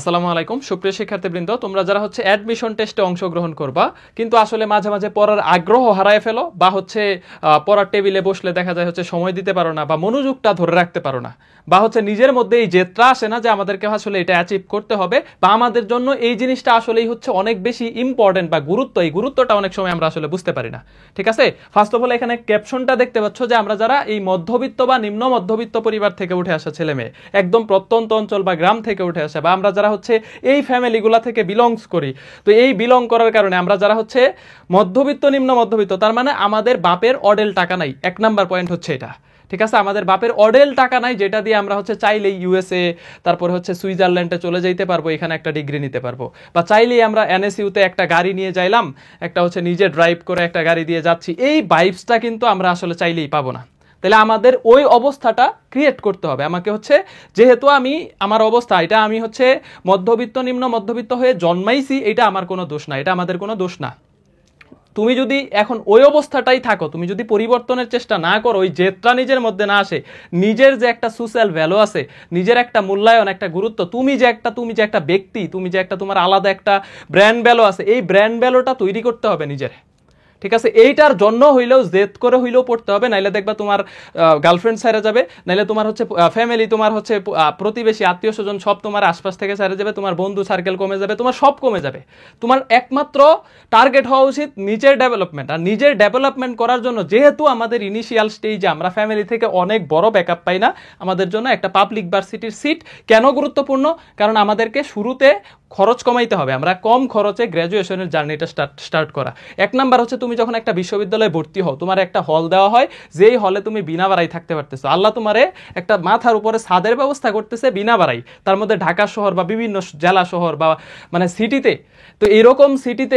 আসসালামু আলাইকুম সুপ্রিয় শিক্ষার্থীবৃন্দ, তোমরা যারা হচ্ছে অ্যাডমিশন টেস্টে অংশগ্রহণ করবা কিন্তু আসলে মাঝে মাঝে পড়ার আগ্রহ হারায় ফেলো বা হচ্ছে পড়ার টেবিলে বসলে দেখা যায় হচ্ছে সময় দিতে পারো না বা মনোযোগটা ধরে রাখতে পারো না বা হচ্ছে নিজের মধ্যে এই জেদটা আসে না যে আমাদেরকে আসলে এটা অ্যাচিভ করতে হবে বা আমাদের জন্য এই জিনিসটা আসলেই হচ্ছে অনেক বেশি ইম্পর্টেন্ট বা এই গুরুত্বটা অনেক সময় আমরা আসলে বুঝতে পারি না। ঠিক আছে, ফার্স্ট অফ অল এখানে ক্যাপশনটা দেখতে পাচ্ছ যে আমরা যারা এই মধ্যবিত্ত বা নিম্ন মধ্যবিত্ত পরিবার থেকে উঠে আসা ছেলে মেয়ে, একদম প্রত্যন্ত অঞ্চল বা গ্রাম থেকে উঠে আসা, বা আমরা যারা হচ্ছে এই ফ্যামিলিগুলা থেকে বিলংস করি, তো এই বিলং করার কারণে আমরা যারা হচ্ছে মধ্যবিত্ত নিম্ন মধ্যবিত্ত, তার মানে আমাদের বাপের অডেল টাকা নাই। এক নাম্বার পয়েন্ট হচ্ছে এটা। ঠিক আছে, আমাদের বাপের অডেল টাকা নাই যেটা দিয়ে আমরা হচ্ছে চাইলেই ইউএসএ তারপরে হচ্ছে সুইজারল্যান্ডে চলে যাইতে পারবো, এখানে একটা ডিগ্রি নিতে পারবো, বা চাইলেই আমরা এনএসইউতে একটা গাড়ি নিয়ে যাইলাম, একটা হচ্ছে নিজে ড্রাইভ করে একটা গাড়ি দিয়ে যাচ্ছি, এই ভাইবসটা কিন্তু আমরা আসলে চাইলেই পাবো না। তাহলে আমাদের ওই অবস্থাটা ক্রিয়েট করতে হবে। আমাকে হচ্ছে, যেহেতু আমি আমার অবস্থা এটা, আমি হচ্ছে মধ্যবিত্ত নিম্ন মধ্যবিত্ত হয়ে জন্মাইছি, এটা আমার কোনো দোষ না, এটা আমাদের কোনো দোষ না। তুমি যদি এখন ওই অবস্থাটাই থাকো, তুমি যদি পরিবর্তনের চেষ্টা না করো, ওই জেদটা নিজের মধ্যে না আসে, নিজের যে একটা সোশ্যাল ভ্যালু আছে, নিজের একটা মূল্যায়ন, একটা গুরুত্ব, তুমি যে একটা ব্যক্তি, তুমি যে একটা তোমার আলাদা একটা ব্র্যান্ড ভ্যালু আছে, এই ব্র্যান্ড ভ্যালুটা তৈরি করতে হবে নিজের। ঠিক আছে, এইটার জন্য হইলেও জেদ করে হইলেও পড়তে হবে, নাইলে দেখবা তোমার গার্লফ্রেন্ড ছেড়ে যাবে, নাইলে তোমার হচ্ছে ফ্যামিলি, তোমার হচ্ছে প্রতিবেশী আত্মীয় স্বজন সব তোমার আশপাশ থেকে ছেড়ে যাবে, তোমার বন্ধু সার্কেল কমে যাবে, তোমার সব কমে যাবে। তোমার একমাত্র টার্গেট হওয়া উচিত নিজের ডেভেলপমেন্ট। আর নিজের ডেভেলপমেন্ট করার জন্য, যেহেতু আমাদের ইনিশিয়াল স্টেজে আমরা ফ্যামিলি থেকে অনেক বড় ব্যাকআপ পাই না, আমাদের জন্য একটা পাবলিক ভার্সিটির সিট কেন গুরুত্বপূর্ণ? কারণ আমাদেরকে শুরুতে খরচ কমাইতে হবে, আমরা কম খরচে গ্র্যাজুয়েশনের জার্নিটা স্টার্ট করা। এক নাম্বার হচ্ছে, তুমি যখন একটা বিশ্ববিদ্যালয়ে ভর্তি হও, তোমার একটা হল দেওয়া হয়, যেই হলে তুমি বিনা ভাড়াই থাকতে পারতেছো। আল্লাহ তোমারে একটা মাথার উপরে ছাদের ব্যবস্থা করতেছে বিনা ভাড়াই, তার মধ্যে ঢাকা শহর বা বিভিন্ন জেলা শহর বা মানে সিটিতে। তো এইরকম সিটিতে,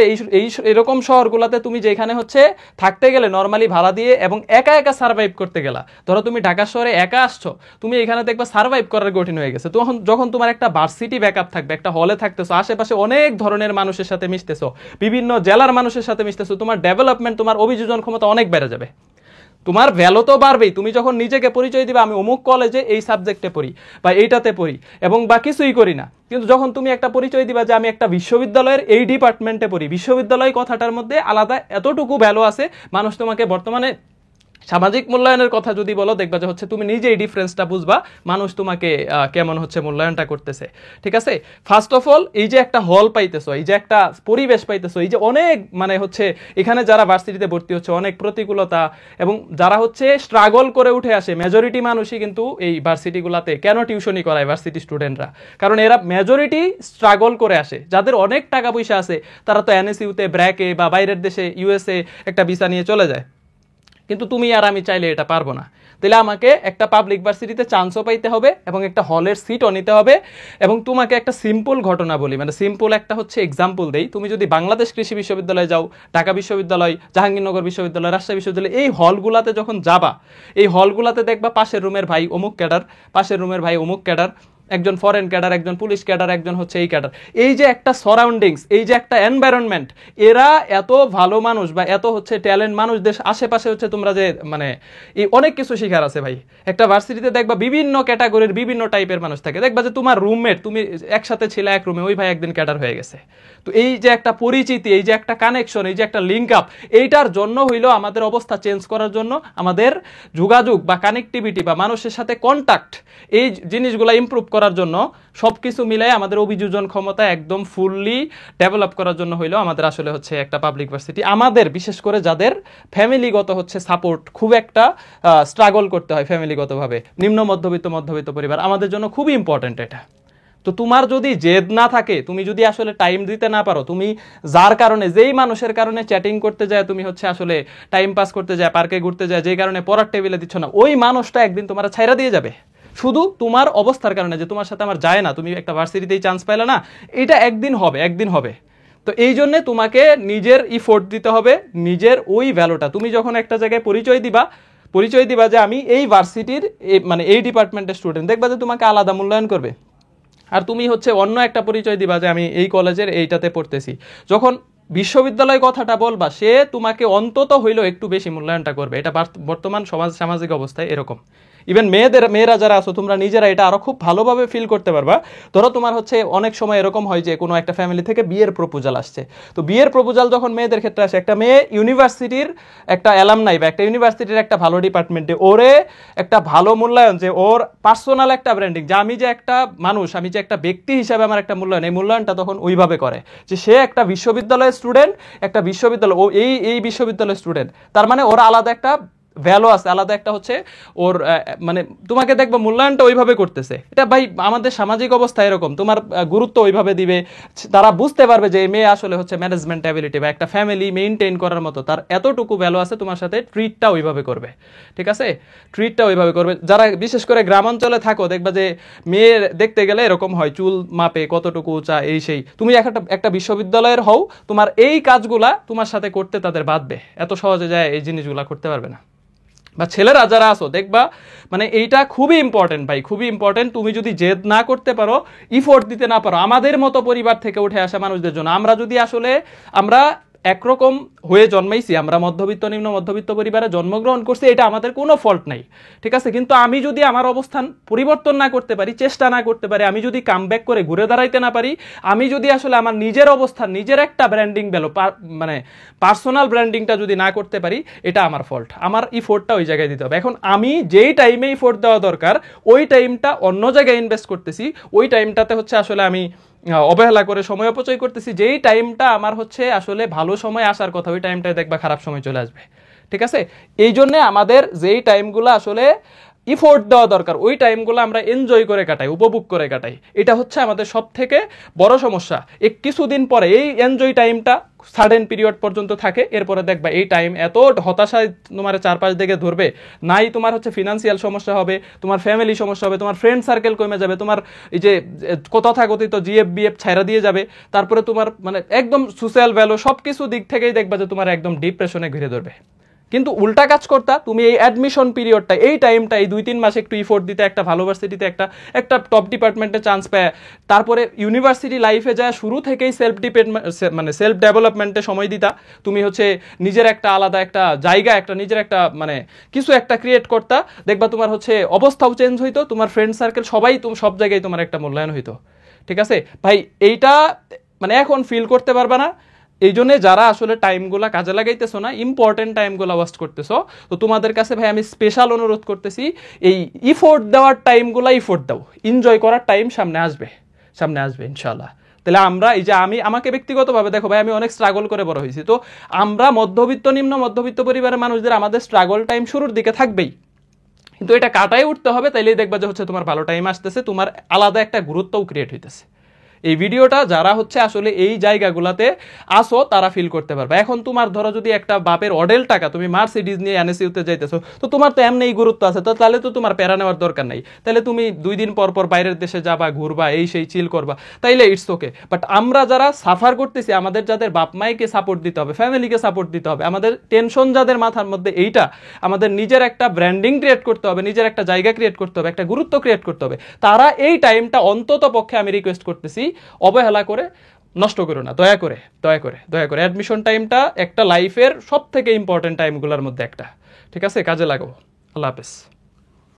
এরকম শহরগুলোতে তুমি যেখানে হচ্ছে থাকতে গেলে নর্মালি ভাড়া দিয়ে এবং একা একা সার্ভাইভ করতে গেলা, ধরো তুমি ঢাকা শহরে একা আসছো, তুমি এখানে দেখবা সার্ভাইভ করার কঠিন হয়ে গেছে। তখন যখন তোমার একটা ভার্সিটি ব্যাকআপ থাকবে, একটা হলে থাকতেছো, আশেপাশে অনেক ধরনের মানুষের সাথে মিশতেছো, বিভিন্ন জেলার মানুষের সাথে মিশতেছো, তোমার ডেভেলপমেন্ট, তোমার অভিযোজন ক্ষমতা অনেক বেড়ে যাবে, তোমার ভ্যালু তো বাড়বেই। তুমি যখন নিজেকে পরিচয় দিবে, আমি অমুক কলেজে এই সাবজেক্টে পড়ি বা এইটাতে পড়ি এবং বা কিছুই করি না, কিন্তু যখন তুমি একটা পরিচয় দিবা যে আমি একটা বিশ্ববিদ্যালয়ের এই ডিপার্টমেন্টে পড়ি, বিশ্ববিদ্যালয় কথাটার মধ্যে আলাদা এতটুকু ভ্যালু আছে, মানুষ তোমাকে বর্তমানে সামাজিক মূল্যায়নের কথা যদি বলো, দেখবা যে হচ্ছে তুমি নিজেই ডিফারেন্সটা বুঝবা, মানুষ তোমাকে কেমন হচ্ছে মূল্যায়নটা করতেছে। ঠিক আছে, ফার্স্ট অফ অল এই যে একটা হল পাইতেছো, এই যে একটা পরিবেশ পাইতেছো, এই যে অনেক মানে হচ্ছে এখানে যারা ভার্সিটিতে ভর্তি হচ্ছে অনেক প্রতিকূলতা, এবং যারা হচ্ছে স্ট্রাগল করে উঠে আসে, মেজরিটি মানুষই কিন্তু এই ভার্সিটিগুলোতে কেন টিউশনি করায় ভার্সিটি স্টুডেন্টরা, কারণ এরা মেজরিটি স্ট্রাগল করে আসে। যাদের অনেক টাকা পয়সা আছে তারা তো এনএসইউতে, ব্র্যাকে বা বাইরের দেশে ইউএসএ একটা ভিসা নিয়ে চলে যায়, কিন্তু তুমি আর আমি চাইলে এটা পারবো না। তাহলে আমাকে একটা পাবলিক ভার্সিটিতে চান্সও পাইতে হবে এবং একটা হলের সিটও নিতে হবে। এবং তোমাকে একটা সিম্পল ঘটনা বলি, মানে সিম্পল একটা হচ্ছে এক্সাম্পল দেই। তুমি যদি বাংলাদেশ কৃষি বিশ্ববিদ্যালয়ে যাও, ঢাকা বিশ্ববিদ্যালয়, জাহাঙ্গীরনগর বিশ্ববিদ্যালয়, রাজশাহী বিশ্ববিদ্যালয়, এই হলগুলাতে যখন যাবা, এই হলগুলাতে দেখবা পাশের রুমের ভাই অমুক ক্যাডার, পাশের রুমের ভাই অমুক ক্যাডার, একজন ফরেন ক্যাডার, একজন পুলিশ ক্যাডার, একজন হচ্ছে এই ক্যাডার। এই যে একটা সারাউন্ডিংস, এই যে একটা এনভায়রনমেন্ট, এরা এত ভালো মানুষ বা এত হচ্ছে ট্যালেন্ট মানুষদের আশেপাশে হচ্ছে তোমরা যে মানে এই অনেক কিছু শিখার আছে ভাই। একটা ভার্সিটিতে দেখবা বিভিন্ন ক্যাটাগরির বিভিন্ন টাইপের মানুষ থাকে, দেখবা যে তোমার রুমমেট, তুমি একসাথে ছিলে এক রুমে, ওই ভাই একদিন ক্যাডার হয়ে গেছে। তো এই যে একটা পরিচিতি, এই যে একটা কানেকশন, এই যে একটা লিঙ্ক আপ, এইটার জন্য হইলো আমাদের অবস্থা চেঞ্জ করার জন্য, আমাদের যোগাযোগ বা কানেক্টিভিটি বা মানুষের সাথে কন্টাক্ট, এই জিনিসগুলো ইমপ্রুভ করার জন্য, সবকিছু মিলাই আমাদের অভিযোজন ক্ষমতা একদম ফুললি ডেভেলপ করার জন্য হইলো আমাদের আসলে হচ্ছে একটা পাবলিক ভার্সিটি। আমাদের বিশেষ করে যাদের ফ্যামিলিগত হচ্ছে সাপোর্ট খুব একটা স্ট্রাগল করতে হয় ফ্যামিলিগতভাবে, নিম্ন মধ্যবিত্ত মধ্যবিত্ত পরিবার, আমাদের জন্য খুবই ইম্পর্টেন্ট এটা। তো তোমার যদি জেদ না থাকে, তুমি যদি আসলে টাইম দিতে না পারো, তুমি যার কারণে, যেই মানুষের কারণে চ্যাটিং করতে যায়, তুমি হচ্ছে আসলে টাইম পাস করতে যায়, পার্কে ঘুরতে যায়, যেই কারণে পড়ার টেবিলে দিচ্ছ না, ওই মানুষটা একদিন তোমার ছাইরা দিয়ে যাবে শুধু তোমার অবস্থার কারণে, যে তোমার সাথে আমার যায় না, তুমি একটা ভার্সিটিতেই চান্স পাইলে না, এটা একদিন হবে, একদিন হবে। তো এই জন্য তোমাকে নিজের ইফোর্ট দিতে হবে, নিজের ওই ভ্যালুটা। তুমি যখন একটা জায়গায় পরিচয় দিবা যে আমি এই ভার্সিটির মানে এই ডিপার্টমেন্টের স্টুডেন্ট, দেখবা যে তোমাকে আলাদা মূল্যায়ন করবে। আর তুমি হচ্ছে অন্য একটা পরিচয় দিবা যে আমি এই কলেজের এইটাতে পড়তেছি, যখন বিশ্ববিদ্যালয় কথাটা বলবা, সে তোমাকে অন্তত হইলেও একটু বেশি মূল্যায়নটা করবে। এটা বর্তমান সামাজিক অবস্থায় এরকম। ইভেন মেয়েরা যারা আছো তোমরা নিজেরা এটা আরো খুব ভালোভাবে ফিল করতে পারবা। ধরো তোমার হচ্ছে অনেক সময় এরকম হয় যে কোনো একটা ফ্যামিলি থেকে বিয়ের প্রপোজাল আসছে, তো বিয়ের প্রপোজাল যখন মেয়েদের ক্ষেত্রে আসে, একটা মেয়ে ইউনিভার্সিটির একটা অ্যালামনাই বা একটা ইউনিভার্সিটির একটা ভালো ডিপার্টমেন্টে, ওরে একটা ভালো মূল্যায়ন, যে ওর পার্সোনাল একটা ব্র্যান্ডিং, যে আমি যে একটা মানুষ, আমি যে একটা ব্যক্তি হিসাবে আমার একটা মূল্যায়ন, এই মূল্যায়নটা তখন ওইভাবে করে যে সে একটা বিশ্ববিদ্যালয়ের স্টুডেন্ট, একটা বিশ্ববিদ্যালয়, ও এই বিশ্ববিদ্যালয়ের স্টুডেন্ট, তার মানে ওর আলাদা একটা ভ্যালু আছে, আলাদা একটা হচ্ছে ওর মানে তোমাকে দেখবো মূল্যায়নটা ওইভাবে করতেছে। এটা ভাই আমাদের সামাজিক অবস্থা এরকম, তোমার গুরুত্ব ওইভাবে দিবে, তারা বুঝতে পারবে যে এই মেয়ে আসলে হচ্ছে ম্যানেজমেন্ট অ্যাবিলিটি বা একটা ফ্যামিলি মেইনটেইন করার মতো তার এতটুকু ভ্যালু আছে, তোমার সাথে ট্রিটটা ওইভাবে করবে। ঠিক আছে, ট্রিটটা ওইভাবে করবে। যারা বিশেষ করে গ্রামাঞ্চলে থাকো দেখবা যে মেয়ে দেখতে গেলে এরকম হয়, চুল মাপে কতটুকু উঁচা, এই সেই। তুমি একটা বিশ্ববিদ্যালয়ের হও, তোমার এই কাজগুলা তোমার সাথে করতে তাদের বাধবে, এত সহজে যায় এই জিনিসগুলা করতে পারবে না। বা ছেলেরা যারা আছো দেখবা, মানে এইটা খুবই ইম্পর্টেন্ট ভাই, খুবই ইম্পর্টেন্ট। তুমি যদি জেদ না করতে পারো, ইফোর্ট দিতে না পারো, আমাদের মতো পরিবার থেকে উঠে আসা মানুষদের জন্য, আমরা যদি আসলে আমরা একরকম হয়ে জন্মাইছি, আমরা মধ্যবিত্ত নিম্ন মধ্যবিত্ত পরিবারে জন্মগ্রহণ করছি, এটা আমাদের কোনো ফল্ট নাই, ঠিক আছে। কিন্তু আমি যদি আমার অবস্থান পরিবর্তন না করতে পারি, চেষ্টা না করতে পারি, আমি যদি কামব্যাক করে ঘুরে দাঁড়াইতে না পারি, আমি যদি আসলে আমার নিজের অবস্থান, নিজের একটা ব্র্যান্ডিং ভ্যালু, মানে পার্সোনাল ব্র্যান্ডিংটা যদি না করতে পারি, এটা আমার ফল্ট। আমার ইফোর্টটা ওই জায়গায় দিতে হবে। এখন আমি যেই টাইমে ইফোর্ট দেওয়া দরকার, ওই টাইমটা অন্য জায়গায় ইনভেস্ট করতেছি, ওই টাইমটাতে হচ্ছে আসলে আমি অবহেলা করে সময় অপচয় করতেছি। যেই টাইমটা আমার হচ্ছে আসলে ভালো সময় আসার কথা, ওই টাইমটায় দেখবা খারাপ সময় চলে আসবে। ঠিক আছে, এই জন্যে আমাদের যেই টাইমগুলো আসলে ইফোর্ট দেওয়া দরকার, ওই টাইমগুলো আমরা এনজয় করে কাটাই, উপভোগ করে কাটাই। এটা হচ্ছে আমাদের সব থেকে বড় সমস্যা। কিছুদিন পরে এই এনজয় টাইমটা সার্টেন পিরিয়ড পর্যন্ত থাকে, এরপরে দেখবা এই টাইম এত হতাশায় তোমার চারপাশ দিকে ধরবে, নাই তোমার হচ্ছে ফিনান্সিয়াল সমস্যা হবে, তোমার ফ্যামিলি সমস্যা হবে, তোমার ফ্রেন্ড সার্কেল কমে যাবে, তোমার এই যে তথাকথিত জিএফ বিএফ ছাইরা দিয়ে যাবে, তারপরে তোমার মানে একদম সোশ্যাল ভ্যালু সব কিছু দিক থেকেই দেখবা যে তোমার একদম ডিপ্রেশনে ঘিরে ধরবে। কিন্তু উল্টা কাজ করতা, তুমি এই অ্যাডমিশন পিরিয়ডটা, এই টাইমটা, এই 2-3 মাস একটু ইফোর্ট দিতে, একটা ভালো ভার্সিটিতে একটা টপ ডিপার্টমেন্টে চান্স পায়, তারপরে ইউনিভার্সিটি লাইফে যায় শুরু থেকেই সেলফ ডেভেলপমেন্টে সময় দিতা, তুমি হচ্ছে নিজের একটা আলাদা একটা জায়গা, একটা নিজের একটা মানে কিছু একটা ক্রিয়েট করতা, দেখবা তোমার হচ্ছে অবস্থাও চেঞ্জ হইতো, তোমার ফ্রেন্ড সার্কেল সবাই সব জায়গায় তোমার একটা মূল্যায়ন হইতো। ঠিক আছে ভাই, এইটা মানে এখন ফিল করতে পারবা না। এই জন্য যারা আসলে টাইমগুলা কাজে লাগাইতেছো না, ইম্পর্টেন্ট টাইমগুলা ওয়েস্ট করতেছো, তো তোমাদের কাছে ভাই আমি স্পেশাল অনুরোধ করতেছি, এই ইফোর্ট দেওয়ার টাইমগুলা ইফোর্ট দাও, এনজয় করার টাইম সামনে আসবে ইনশাআল্লাহ। তাহলে আমরা এই যে আমাকে ব্যক্তিগতভাবে দেখো ভাই, আমি অনেক স্ট্রাগল করে বড় হয়েছি, তো আমরা মধ্যবিত্ত নিম্ন মধ্যবিত্ত পরিবারের মানুষদের আমাদের স্ট্রাগল টাইম শুরুর দিকে থাকবেই, কিন্তু এটা কাটাই উঠতে হবে, তাইলেই দেখবা যে হচ্ছে তোমার ভালো টাইম আসতেছে, তোমার আলাদা একটা গুরুত্বও ক্রিয়েট হইতেছে। এই ভিডিওটা যারা হচ্ছে আসলে এই জায়গাগুলোতে আসো তারা ফিল করতে পারবে। এখন তোমার ধরো যদি একটা বাপের অডেল টাকা, তুমি মার্সিডিজ নিয়ে এনএসইউতে যাইতেছো, তো তোমার তো এমনিই গুরুত্ব আছে, তো তাহলে তো তোমার প্যারা নেওয়ার দরকার নাই, তাহলে তুমি 2 দিন পর পর বাইরের দেশে যাবা, ঘুরবা, এই সেই চিল করবা, তাইলে ইটস ওকে। বাট আমরা যারা সাফার করতেছি, আমাদের যাদের বাপ মাইকে সাপোর্ট দিতে হবে, ফ্যামিলিকে সাপোর্ট দিতে হবে, আমাদের টেনশন যাদের মাথার মধ্যে, এইটা আমাদের নিজের একটা ব্র্যান্ডিং ক্রিয়েট করতে হবে, নিজের একটা জায়গা ক্রিয়েট করতে হবে, একটা গুরুত্ব ক্রিয়েট করতে হবে, তারা এই টাইমটা অন্তত পক্ষে আমি রিকোয়েস্ট করতেছি অবহেলা করে নষ্ট করো না, দয়া করে। অ্যাডমিশন টাইমটা একটা লাইফের সব থেকে ইম্পর্টেন্ট টাইমগুলোর মধ্যে একটা, ঠিক আছে, কাজে লাগাও। আল্লাহ হাফেজ।